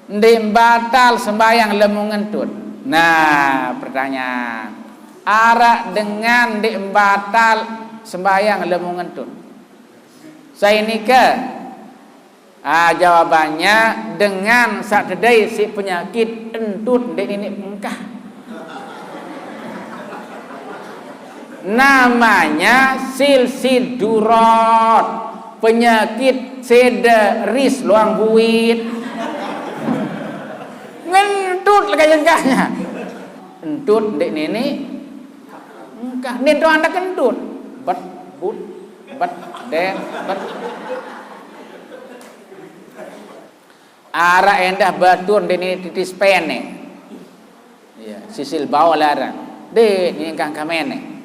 ndek batal sembahyang lemu ngentut. Nah, pertanyaan. Arak dengan ndek batal sembahyang lemu ngentut. Saya nikah. Jawabannya dengan satedai si penyakit entut ndek nenek engkah. Namanya silsidurat, penyakit sederis luang buit. Ngentut lekah-lekahnya. Entut ndek nenek engkah. Nen tu anak entut. Bet but bet dek bet. Ara endah batur deni titis pene. Ya, sisil bawa larang. De ni kang kamene.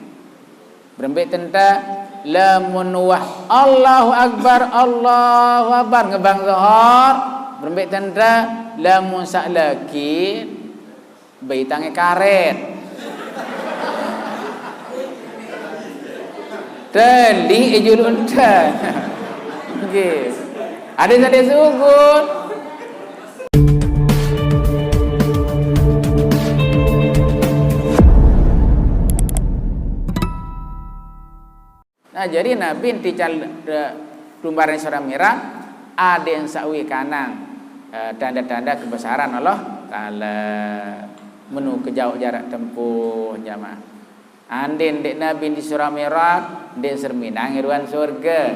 Berembek tenta lamun wah Allahu akbar ngebang zuhur. Berembek tenta lamun sak laki beitange karet. Teli ejul unta. Nggih. Ada sugut. Nah, jadi Nabi tical lumbaran surah merah ada yang sawi kanang tanda-tanda kebesaran Allah Ta'ala menu kejauh jarak tempuh jamaah. Andin dek Nabi di surah merah dek serminang ruan surga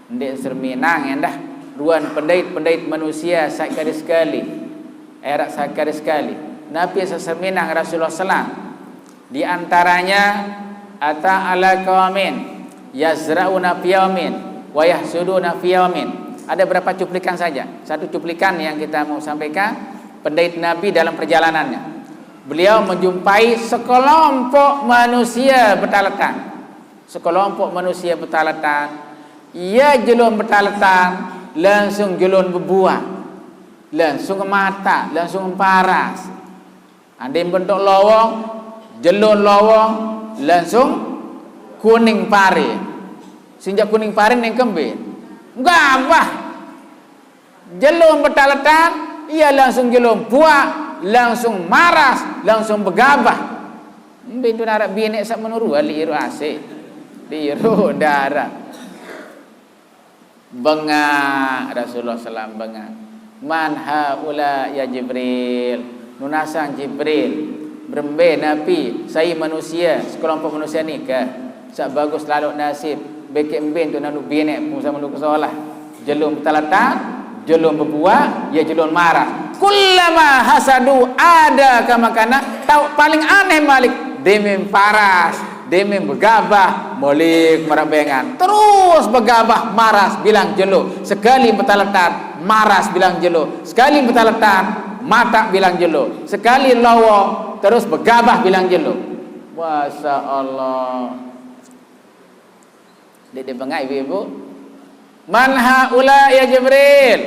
dek serminang endah ruan pendait-pendait manusia sekali sekali erak sekali sekali Nabi serminang Rasulullah SAW di antaranya ata ala qaumin yazra'una fi yaumin wa yahsuduna fi yaumin. Ada berapa cuplikan saja. Satu cuplikan yang kita mau sampaikan, pendait Nabi dalam perjalanannya. Beliau menjumpai sekelompok manusia bertalatan. Sekelompok manusia bertalatan. Ia jelun bertalatan, langsung jelun berbuah. Langsung ke mata, langsung paras. Ada yang bentuk lowong, jelun lowong, langsung kuning pare. Sejak kuning pare yang kembali gabah jelum bertalatan, ia langsung jelum buah, langsung maras, langsung bergabah. Bintu darah binek sak menuru ali iru asik diru darah bengak Rasulullah SAW bengak. Man haula ya Jibril, nunasan Jibril berembe Nabi saya manusia sekelompok manusia ni ke sak bagus lalu nasib bekek ben tu nanu binek musa menu kesolah jelum talatan jelum berbuah ya jelum marah kullama hasadu ada kamakana tahu paling aneh malik demem paras demem bergabah molik merabengan terus bergabah maras bilang jelo sekali bertalatan maras bilang jelo sekali bertalatan mata bilang jelo sekali lawa terus bergabah bilang jelo. Masya Allah. Dia bengai ibu-ibu. Man haula ya Jibril.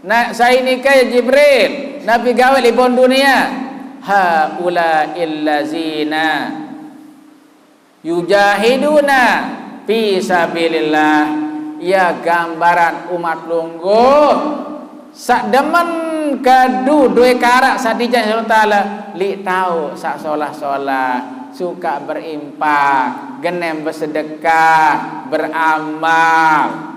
Nak saya nikah ya Jibril. Nabi gawe libon dunia. Haula illazina yujahiduna fi sabilillah. Ya gambaran umat lungguh sak demen kadu dua karak sadijah Allah Ta'ala li tahu sak solah-solah suka berimpak, genem bersedekah, beramal.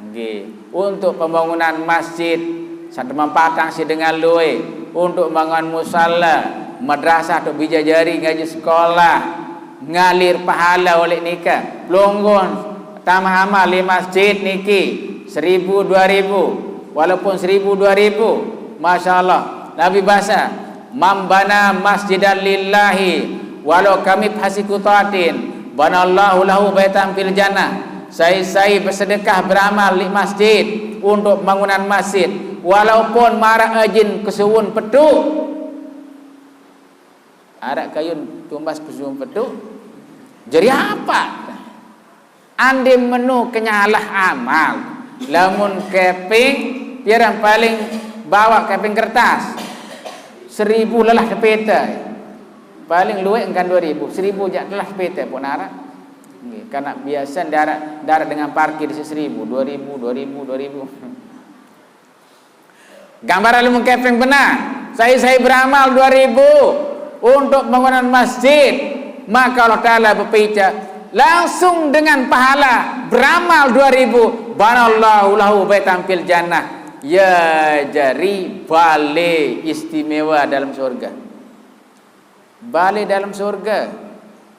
Nggih, untuk pembangunan masjid satu mempatang si dengan luwe, untuk bangun musalla, madrasah atau bijajari ngaji sekolah, ngalir pahala oleh nikah. Longgon tamah amal di masjid niki 1000 2000, walaupun 1000 2000, masya-Allah. Nabi bahasa, "Mambana masjidan lillahi walau kami hasikutatin banallahu lahu baitan fil jannah." Saya bersedekah beramal di masjid untuk bangunan masjid walaupun marah ajin kesuwun petuk. Arak kayun tumbas kesuwun petuk. Jadi apa? Andi menu kenyalah amal. Lamun keping tiarang paling bawa keping kertas 1000 lelah peta. Paling luwek engkan 2000, 1000 jak lelah peta pun arak. Karena biasa darat dengan parkir di 1000, 2000. Gambaran ilmu keping benar. Saya beramal 2000 untuk bangunan masjid, maka Allah Ta'ala berbicara langsung dengan pahala beramal 2000, banallahu lahu baitan fil jannah, ya jari balai istimewa dalam surga. Balai dalam surga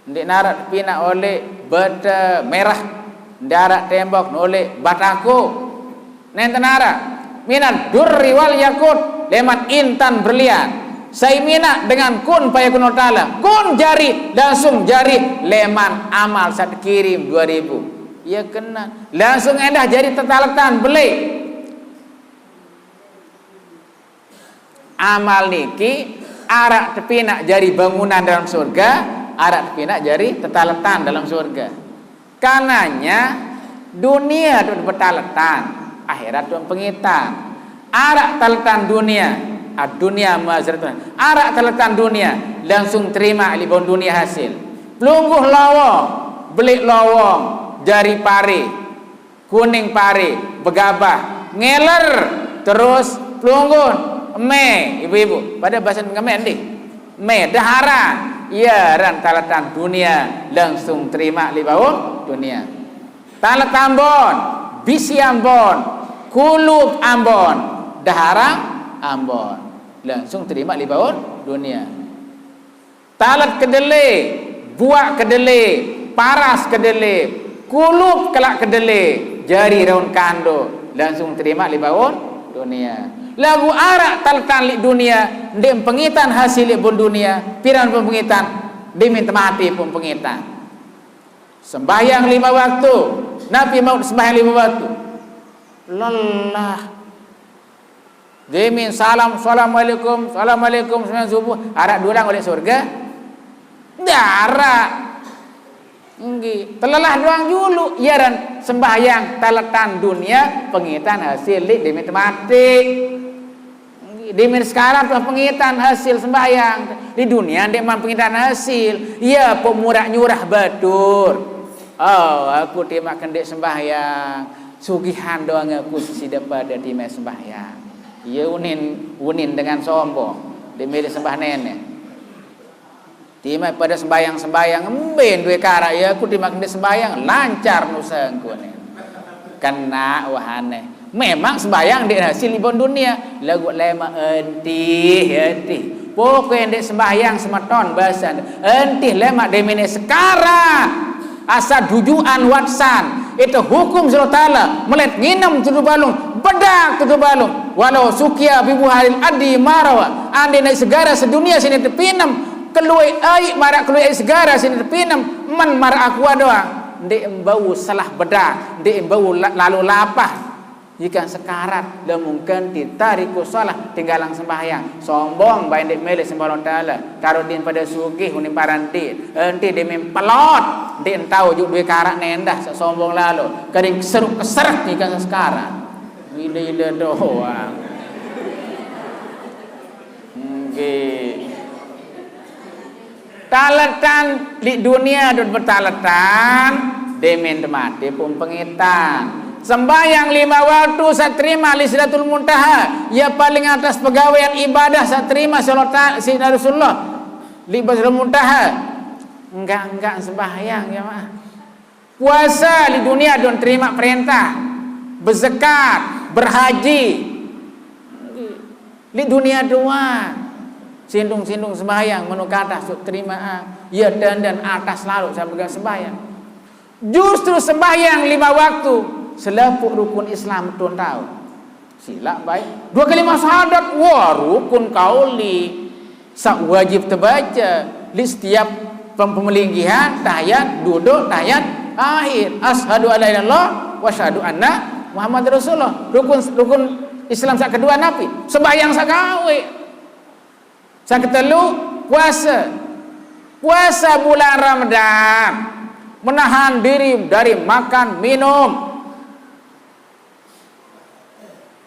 ndik narak pina oleh bata merah, ndarak tembok oleh batako nenten narak minat durri wal yakut lemat intan berlian. Saya minat dengan kun payakun ta'ala, kun jari langsung jari leman amal saat kirim 2000, ya kena langsung endah jadi tetaletan beli amal niki arak tepinak jari bangunan dalam surga, arak tepinak jari tetaletan dalam surga. Karenanya dunia itu tetaletan, akhirat itu pengitan. Arak taletan dunia, dunia mazratun, arak taletan dunia langsung terima libon dunia hasil. Pelungguh lawong, beli lawong, jari pari, kuning pari, begabah, ngeler, terus pelungguh, me, ibu-ibu, pada bahasa pengamen deh, me, dahara, ya ran taletan dunia langsung terima libon dunia. Talet Ambon, bisi Ambon, kulub Ambon, dahara Ambon, langsung terima libon dunia. Talat kedele, buak kedele, paras kedele, kulub kelak kedele, jari raun kando, langsung terima libon dunia. Lagu arak talatan li dunia, ndem pengitan hasil pun dunia, piran pun pengitan, diminta mati pun pengitan. Sembahyang 5 waktu, Nabi mau sembahyang 5 waktu. Lelah. Dimin salam, assalamualaikum, assalamualaikum, sembahyang subuh, arak dulang oleh surga. Darak. Terlelah doang dulu, ya dan sembahyang talatan dunia, pengitan hasil li diminta mati. Dimin sekarang tuh pengitan hasil sembahyang di dunia ndek man pengitan hasil, ya pemurah nyurah batur. Oh, aku timakan dek sembahyang, sugihan doang aku sisi pada timai sembahyang. Ya unin dengan sombong, dimilih sembah nenek. Timai pada sembahyang emben dua kara, ya aku timakan dek sembahyang lancar nusangku nih. Kena wahane. Memang sembahyang dek hasil libon dunia, lagu lema entih. Pokoknya dek sembahyang semeton bahasa entih lema demine sekarang. Asa dujuan watsan itu hukum Allah Ta'ala melet nginam tujuh balung bedak tujuh balung walau sukia bibu haril adi marawa andi naik segara sedunia sini terpinam keluai ai marak keluai segara sini terpinam man marak aku doang ndek embau salah bedak ndek embau lalu lapah. Jika sekarat dah mungkin ditariku salah tinggalang sembahyang sombong baik dek mele sembahyang Ta'ala taruh din pada sugih unim paranti enti demin pelot din tahu juk dua karak nendah sombong lalu kadang seruk keserak jika sekarat ide doang talatan di dunia dan bertalatan demin mati pun pengitan. Sembahyang 5 waktu saya terima li Sidratul Muntaha, ya paling atas pegawaian ibadah saya terima salat Sayyidina Rasulullah li Sidratul Muntaha. Enggak sembahyang ya mah. Puasa di dunia don terima perintah, berzakat, berhaji. Di dunia doang. Sindung sembahyang menukata terima ya dan atas lalu saya pegang sembahyang. Justru sembahyang 5 waktu selapuk rukun Islam tuan tahu sila baik 2 kalimat syahadat wah rukun kauli sak wajib terbaca di setiap pemelinggihan tahiyat duduk tahiyat akhir asyhadu alla ilaha illallah wa asyhadu anna Muhammad Rasulullah rukun Islam sak kedua nabi sembahyang sak gawe sak ketelu puasa bulan Ramadan menahan diri dari makan minum.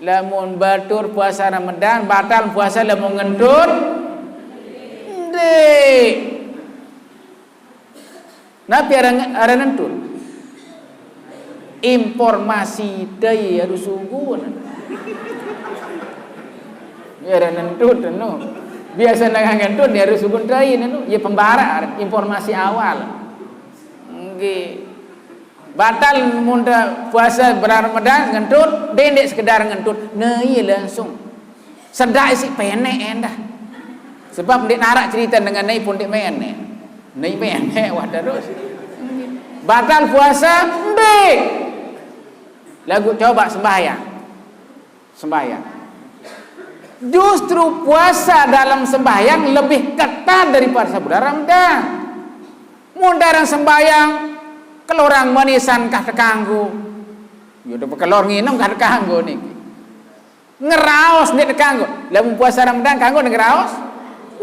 Lamun batur puasa Ramadan batal puasa lamun ngentur ndek napi ada ngentur informasi deui harus sungguh Ya ada ngentut nu. Biasa nang ngentut dia harus sugun teuing nu. Ya pembara informasi awal. Nggih. Batal munda puasa bulan Ramadan ngentut, dendek sekedar ngentut, neui langsung. Sedak isi penek endah. Sebab ndek narak cerita dengan neui pun ndek menek. Neui menek wah terus. Batal puasa, ndek. Lagu coba sembahyang. Sembahyang. Justru puasa dalam sembahyang lebih ketat daripada bulan Ramadan. Mundaran sembahyang kelorang manisan kah terganggu. Ya udah kelor nginum kah terganggu nih. Ngeraos dia terganggu. Lamun puasa Ramadan kanggo ngeraos.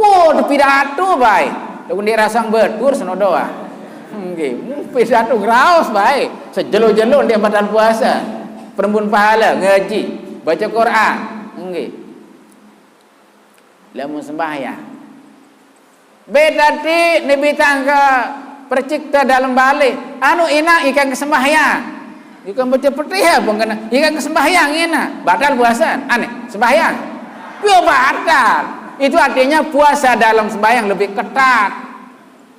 Wow, de pidato bae. Lamun dia rasang betur sono doa. Nggih, pidato ngeraos bae. Sejelo-jelo dia batal puasa. Perembun pahala ngaji, baca Quran. Nggih. Lamun sembahyang. Beda ti nabi tangga percikta dalam balik anu ina ikan kesembahyang ikan baca petiha pun kena ikan kesembahyang ina batal puasa aneh sembahyang yo batal itu artinya puasa dalam sembahyang lebih ketat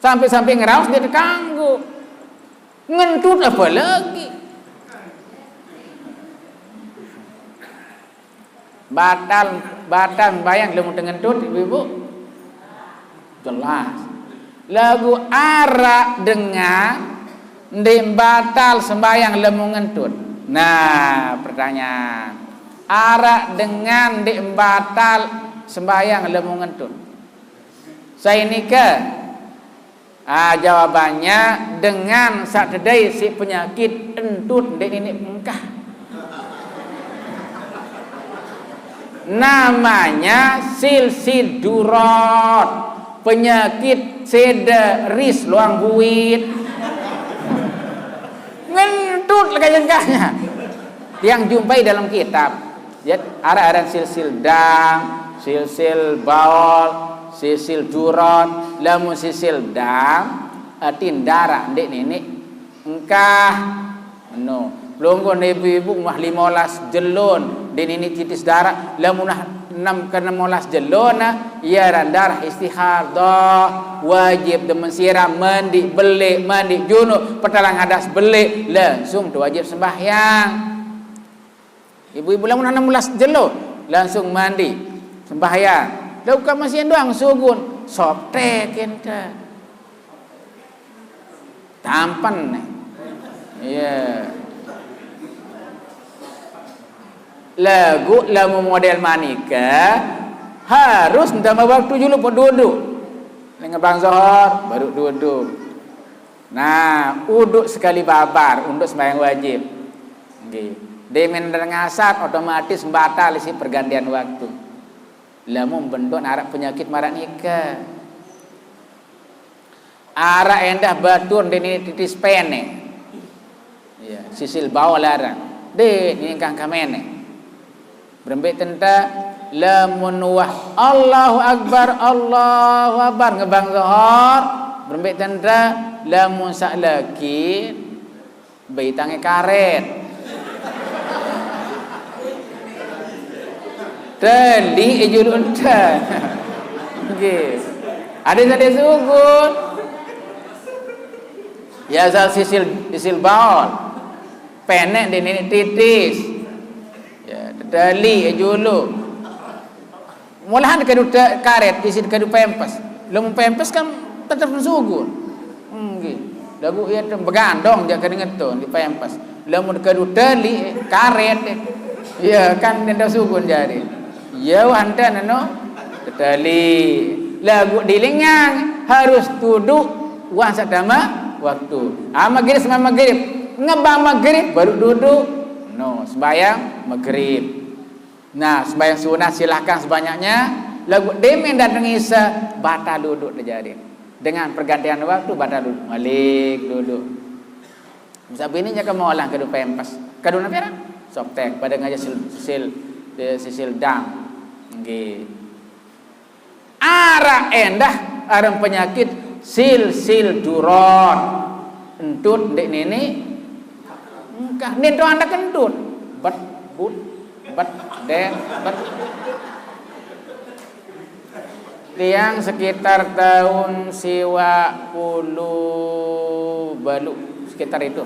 sampai ngeraus dia terganggu ngentut apa lagi batal sembahyang lemu ngentut ibu jelas lagu arak dengan ndek batal sembahyang lemu ngentut. Nah, pertanyaan. Arak dengan ndek batal sembahyang lemu ngentut. Saya nikah. Jawabannya dengan satedai si penyakit entut ndek ini engkah. Namanya silsidurat. Penyakit sederis luang buit ngentut leganya yang jumpai dalam kitab ya ada silsil dam silsil baul silsil durat lamun silsil dam tindara ndek nenek engkah no longgo ibu-ibu mah 15 jelon den ini titis darah lamun 6 ke 16 jelona ya darah istihadah wajib demen siram mandi belik mandi junub petalang hadas belik langsung tu wajib sembahyang ibu-ibu lamun 16 jelo langsung mandi sembahyang lauka masih doang sugun soptek ente tampan nih ya lagu lamu model manika harus tambah waktu dulu duduk dengan bang Zohor baru duduk nah uduk sekali babar untuk sembahyang wajib nggih demen ngasat otomatis batal isi pergantian waktu lamu bendok arak penyakit marak nika arak endah batur deni titis pene ya sisil bawa larang de ini kang kamene berembek tenta lamun wah Allahu Akbar ngebang Zohor berembek tenta lamun sak laki baitange karet teli ejul unta nggih ada sugun ya asal sisil baul penek dene titis dali ejulu mulahan kadu karet isi kadu pempes lemu pempes kan tetap sugun nggih lagu ieu begandong jaga ngetun di pempes lemu kadu dali karet ya kan nenda sugun jadi ya wanten anu dali lagu dilingang harus duduk wan sadama waktu maghrib sama maghrib ngebang maghrib baru duduk no sembahyang maghrib. Nah, sembahyang sunat silahkan sebanyaknya. Lagu demen datang isa batal duduk terjadi. Dengan pergantian waktu batal duduk. Malik duduk. Bisa bini jaga mau olah kadu pempas. Kadu napira? Soptek pada ngaja sisil dam. Nggih. Ara endah arang penyakit silsil duron. Entut ndek nene. Engkah nendo anda kentut. Bet but bet den bet tiang sekitar tahun siwa puluh balu, sekitar itu,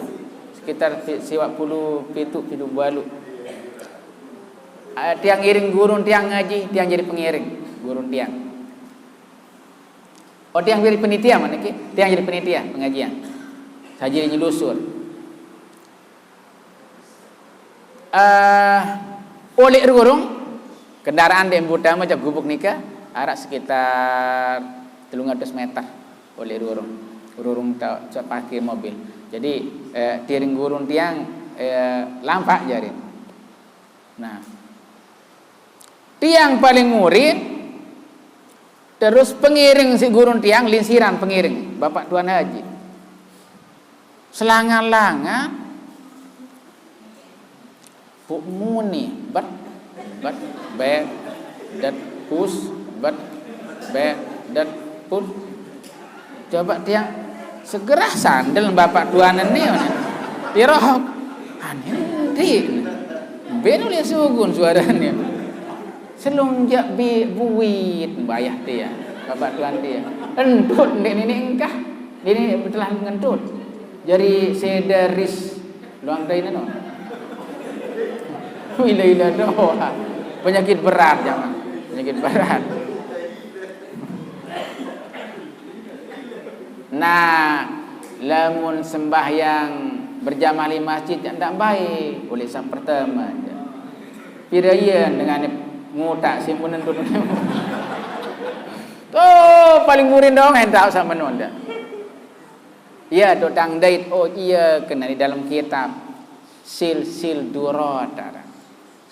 sekitar siwa puluh pitu balu. Tiang iring gurun tiang ngaji, tiang jadi pengiring gurun tiang. Oh tiang jadi penitia mana ki? Tiang jadi penitia pengajian. Saya jadi nyelusur. Oleh gurung kendaraan di buta macam gubuk nikah arak sekitar 300 meter oleh urung tak pakai mobil. Jadi tiring gurun tiang lampak jadi. Nah, tiang paling murid terus pengiring si gurun tiang linsiran pengiring Bapak Tuan Haji. Selangan-langan Puk muni bat be dat pus bat be dat pun coba tiang segera sandel Bapak Tuan ini pirohok aneh di benu lihat sugun suaranya selunjak bi buit bayah dia Bapak Tuan dia entut ini engkah ini telah ngentut jadi sederis luang day no ila doa penyakit berat jangan penyakit berat. Nah, lamun sembahyang berjamaah di masjid tidak baik oleh sang pertama. Pirayan dengan ngutak simpunan tu. Tuh paling murid dong hendak sama nonda. Iya tu tang dait oh iya kena di dalam kitab sil durat.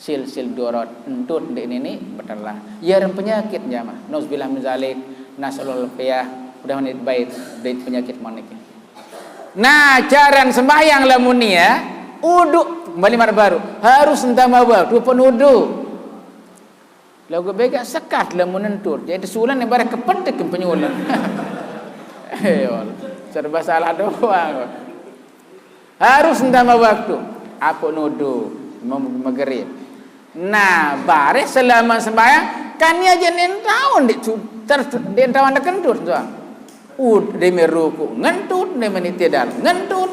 Sil durat entut dek ini betul lah. Ya dan penyakit jamaah. Nauzubillah min zalik. Nasalul afiyah. Udah menit baik dari penyakit monik. Nah, cara sembahyang lamun ya, uduk kembali mar baru. Harus entah bawa tu penudu. Lagu bega sekat lamun entur. Jadi sulan yang barang kepentek penyulan. Serba salah doang. Harus entah waktu. Apa nudu megerip. Nah, bare selama sembahyang kan ya jenin tahun di tahun kentut tuh. Demi ruku ngentut demi tidak ngentut.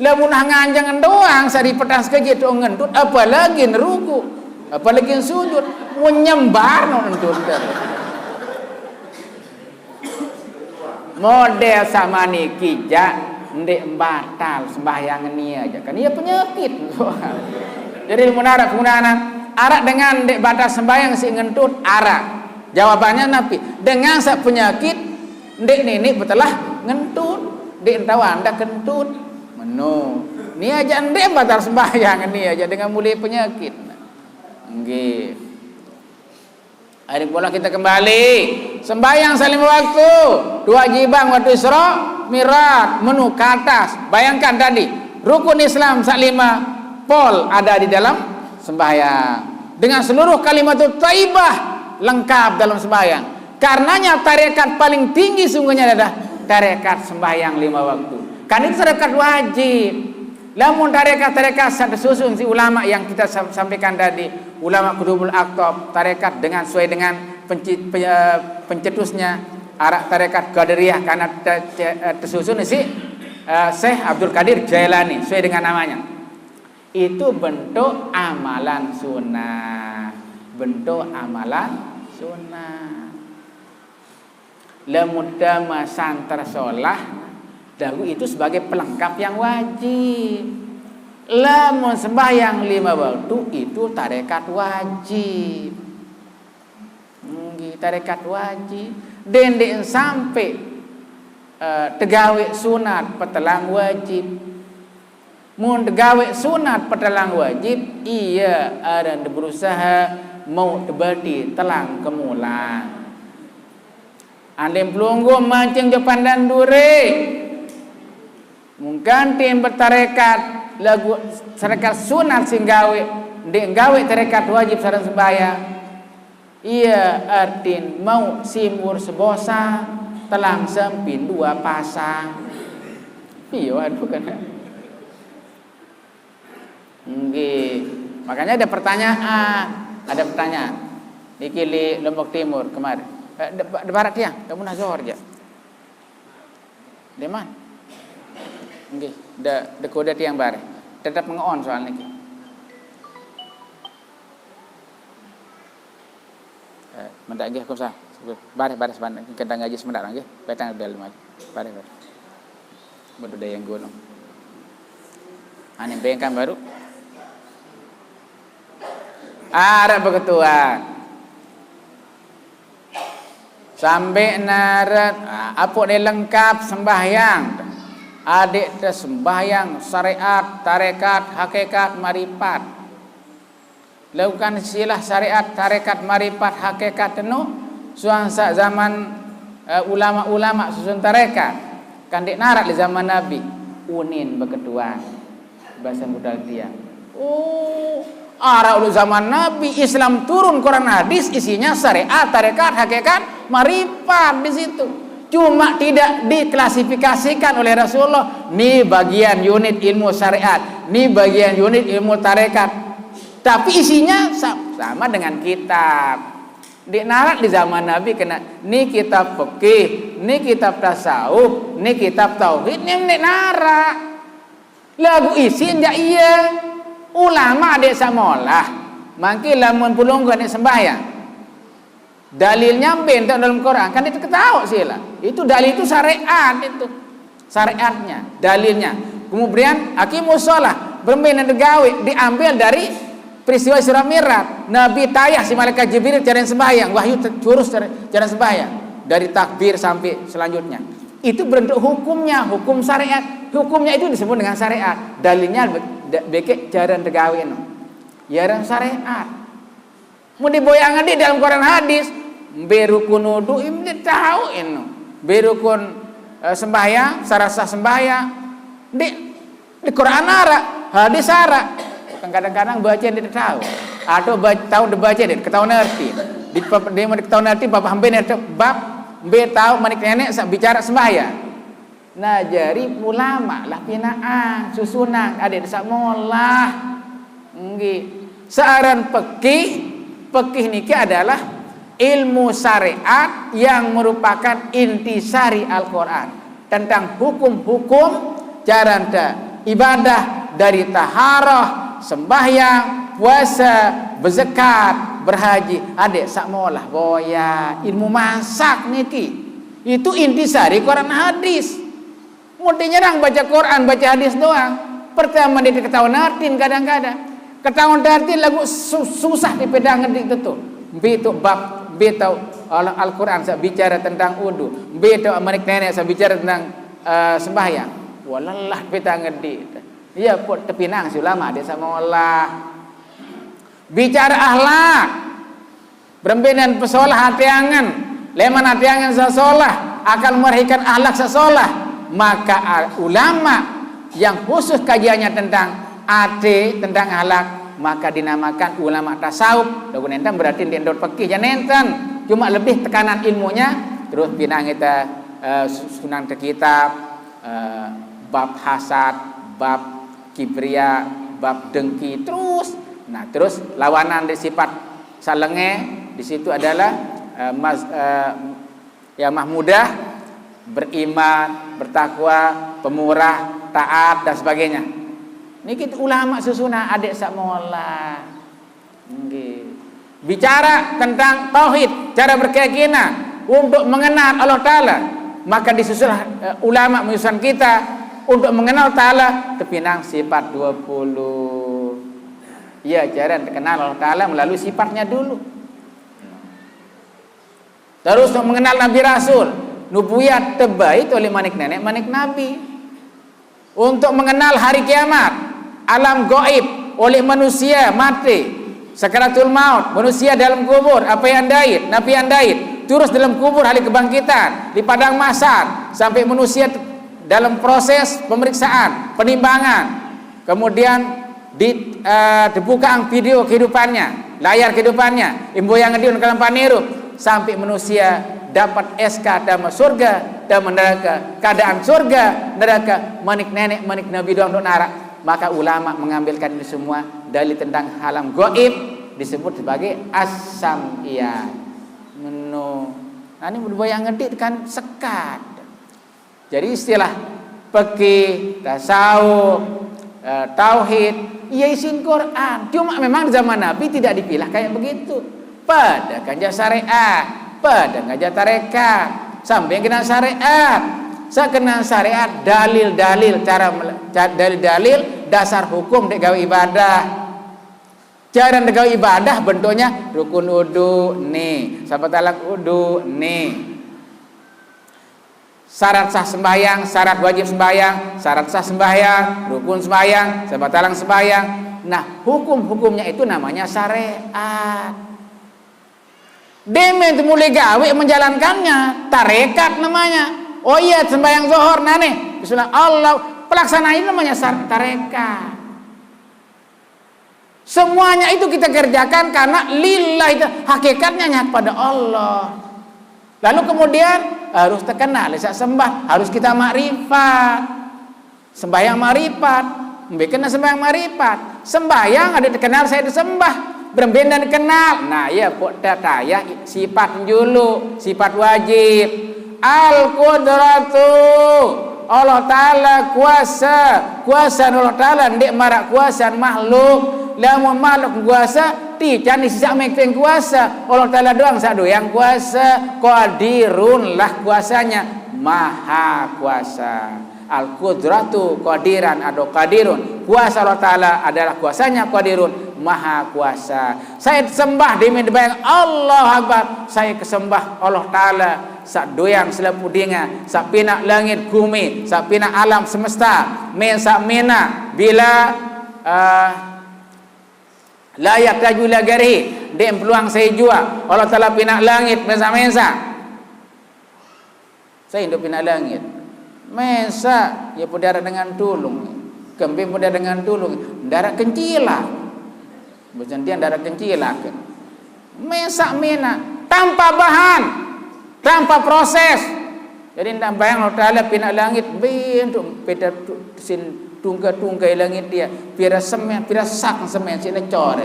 Lamun nganjangan doang sari petas ke gitu ngentut apalagi ruku, apalagi sujud menyembar ngentut. Model sama niki ja ndek batal sembahyang ini aja kan iya penyakit. Jadi munarak penggunaan arak dengan dek batas sembahyang si ngentut arak. Jawabannya napi dengan sak penyakit dek nenek betelah ngentut dek tahu anda kentut meno. Ni aja ndek batas sembahyang ini aja dengan mulai penyakit. Nggih. Hari bola kita kembali sembahyang saling waktu dua jibang waktu Isra Mi'raj menu ke atas. Bayangkan tadi rukun Islam salima pol ada di dalam sembahyang dengan seluruh kalimatul thayyibah lengkap dalam sembahyang. Karenanya tarekat paling tinggi sungguhnya adalah tarekat sembahyang 5 waktu. Kan itu tarekat wajib. Lamun tarekat satu susun si ulama yang kita sampaikan tadi, ulama Qutbul Aqtab, tarekat dengan sesuai dengan pencetusnya arak tarekat Qadiriyah karena tersusun si Syekh Abdul Qadir Jailani sesuai dengan namanya. Itu bentuk amalan sunnah. Bentuk amalan sunnah. Lemudama santar sholah dahu itu sebagai pelengkap yang wajib. Lamun sembahyang 5 waktu itu tarekat wajib. Tarekat wajib. Dendek sampai tegawe sunat petelang wajib. Mun gawe sunat petelang wajib iya ada berusaha mau berarti telang kemulan andem pelunggu mancing japan dan dure mungkin tim bertarekat lagu tarekat sunat sing gawe ndek gawe tarekat wajib sareng sembahyang iya artin mau simur sebosa telang sempin 2 pasang iya waduh kan. Nggih. Makanya ada pertanyaan. Di Kili Lombok Timur kemarin. De barat tiang, dah munah Zohor je. Di mana? Nggih, de koda tiang bare. Tetap mengon soal niki. Mendak nggih kumsa. Bare sebentar. Kita ngaji sebentar nggih. Betang bel mah. Bare. Budaya yang gunung. Ani bengkan baru. Arab beketuan. Sampai narat apa dia lengkap sembahyang. Adik te sembahyang syariat, tarekat, hakikat, marifat. Lakukan silah syariat, tarekat, marifat, hakikat tenu suangsa zaman ulama-ulama susun tarekat. Kan dek narat di zaman Nabi. Unin beketuan. Bahasa mudah dia. Oh, arah ulu zaman Nabi Islam turun Quran hadis isinya syariat, tarekat, hakikat, marifat di situ. Cuma tidak diklasifikasikan oleh Rasulullah. Ni bagian unit ilmu syariat, ni bagian unit ilmu tarekat. Tapi isinya sama dengan kitab. Di narat di zaman Nabi kena ni kitab fikih, ni kitab tasawuf, ni kitab tauhid, ni narat. Lagu isi enggak iya. Ulama adik samolah. Mangki lamun pulungkan sembahyang. Dalilnya bentuk dalam Quran kan itu ketahui sila. Itu dalil itu syariat itu. Syariatnya, dalilnya. Kemudian aqimus shalah, bermain degawi diambil dari peristiwa Isra Mi'raj. Nabi tayah si malaikat Jibril cara sembahyang, wahyu curus cara sembahyang dari takbir sampai selanjutnya. Itu bentuk hukumnya, hukum syariat. Hukumnya itu disebut dengan syariat. Dalilnya beke cara degawi no. Ya syariat. Mau diboyangan di dalam Quran hadis, berukun wudu ini tahu ini. Berukun sembahyang, sarasa sembahyang. Di Quran ara, hadis ara. Kadang-kadang baca dia tahu. Atau tahu dibaca dia, ketahuan ngerti. Di ketahuan ngerti bapak hamba ni bab be tahu manik nenek bicara sembahyang. Nah jadi ulama lah pinaan susunan adik sak molah. Nggih. Searan fikih niki adalah ilmu syariat yang merupakan intisari Al-Qur'an tentang hukum-hukum cara ibadah dari taharah, sembahyang, puasa, berzakat, berhaji. Adik sak molah boya ilmu masak niki. Itu intisari Quran hadis. Mesti nyerang baca Quran, baca hadis doang. Pertama dia ketahuan artin kadang-kadang. Ketahuan artin lagu susah dipedang ngedik itu. Itu bab, tahu Al-Quran saya bicara tentang wudu. Tahu manik nenek saya bicara tentang sembahyang. Walalah pedang ngedik. Iya pun tepinang si ulama dia sama Allah. Bicara akhlak. Berembenan pesolah hatiangan. Leman hatiangan sasolah akan merhikan akhlak sasolah. Maka ulama yang khusus kajiannya tentang ate, tentang akhlak, maka dinamakan ulama tasawuf. Lagu nenten berarti di endor fikih jan nenten. Cuma lebih tekanan ilmunya. Terus pinang kita sunan kitab bab hasad, bab kibria, bab dengki terus. Nah, terus lawanan dari sifat salenge di situ adalah yang mahmudah, beriman, bertakwa, pemurah, taat dan sebagainya. Niki ulama susunah adik sak mola. Nggih. Bicara tentang tauhid, cara berkeyakinan untuk mengenal Allah Taala, maka disusun ulama menyusun kita untuk mengenal Taala tepinang sifat 20. Ya, cara kenal Allah Taala melalui sifatnya dulu. Terus untuk mengenal Nabi Rasul, nubuat terbaik oleh manik nenek, manik Nabi. Untuk mengenal hari kiamat, alam gaib oleh manusia mati, sakaratul maut, manusia dalam kubur, apa yang dait, nabi yang dait, terus dalam kubur hari kebangkitan, di padang mahsyar, sampai manusia dalam proses pemeriksaan, penimbangan, kemudian dibuka video kehidupannya, layar kehidupannya, imbo yang ngediun kalam paniru, sampai manusia dapat SK dalam surga dan neraka, keadaan surga neraka, manik nenek manik nabi doang do narak. Maka ulama mengambilkan ini semua dalil tentang alam gaib disebut sebagai as-sam'iyah. Nah, ini bayang ngedit kan sekat. Jadi istilah fikih, tasawuf, tauhid, ya isin Quran. Cuma memang di zaman Nabi tidak dipilah kayak begitu. Pada ganja syariat, pada ganja tarekat, sampai kena syariat. Saya kenal syariat, dalil-dalil dalil-dalil dasar hukum dek gawe ibadah. Cara gawe ibadah bentuknya rukun wudu nih, sahabat talak wudu nih. Syarat sah sembahyang, syarat wajib sembahyang, syarat sah sembahyang, rukun sembahyang, sahabat talang sembahyang. Nah, hukum-hukumnya itu namanya syariat. Demen itu mulai gawe menjalankannya, tarekat namanya. Oh iya, sembahyang zuhur nah nih, bismillah Allah, pelaksanaan namanya tarekat. Semuanya itu kita kerjakan karena lillah, itu hakikatnya hanya pada Allah. Lalu kemudian harus terkenal, bisa sembah, harus kita makrifat. Sembahyang makrifat, bikin sembahyang makrifat. Sembahyang ada dikenal, saya disembah, berbeda dikenal. Nah, ya ya sifat dulu, sifat wajib. Al-Qudratu, Allah Ta'ala kuasa Allah Ta'ala ndik marak kuasa makhluk. Lamun makhluk kuasa tican sisa mekeng kuasa Allah Ta'ala doang sadu yang kuasa. Qadirun lah kuasanya, maha kuasa. Al-Qudratu qadiran atau qadirun, kuasa Allah Ta'ala adalah kuasanya, qadirun maha kuasa. Saya sembah di bayang Allah Akbar, saya kesembah Allah Ta'ala sak doyang selapu dinga, sak pinak langit bumi, sak pinak alam semesta, sak mena bila layak tajula gari dem peluang saya jua Allah Ta'ala pinak langit mesa-mesa. Saya hidup pinak langit mesa ya pudara dengan tulung, kembing pudara dengan tulung, darah kencila berjantian darah kencila kan mesa mena tanpa bahan, tanpa proses. Jadi ndak bayang Allah Ta'ala pinak langit bentuk peda sin tungkai langit dia pira semen pira sak semen sine core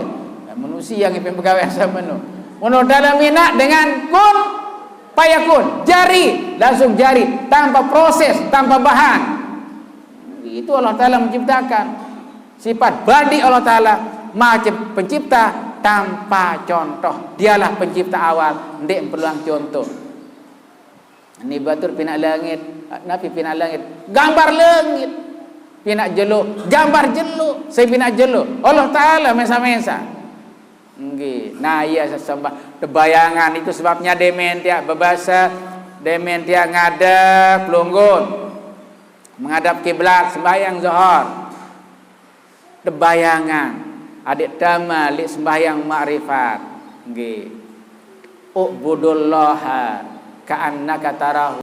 manusia yang pegawai sama nu Allah Ta'ala minak dengan kun payakun, jari langsung jari, tanpa proses, tanpa bahan. Itu Allah Ta'ala menciptakan. Sifat badi Allah Ta'ala, maha pencipta tanpa contoh. Dialah pencipta awal, ndik peluang contoh. Ini batur pinak langit, Nabi pinak langit, gambar langit. Pinak jeluk, gambar jeluk. Saya pinak jeluk, Allah Ta'ala mesa-mesa. Nah iya sembah tebayangan itu sebabnya demen tiak berbahasa, demen tiak ngadep pelunggun menghadap kiblat sembahyang zuhur. Tebayangan adik dama li sembahyang ma'rifat nggih. Ubudullaha ka'annaka tarahu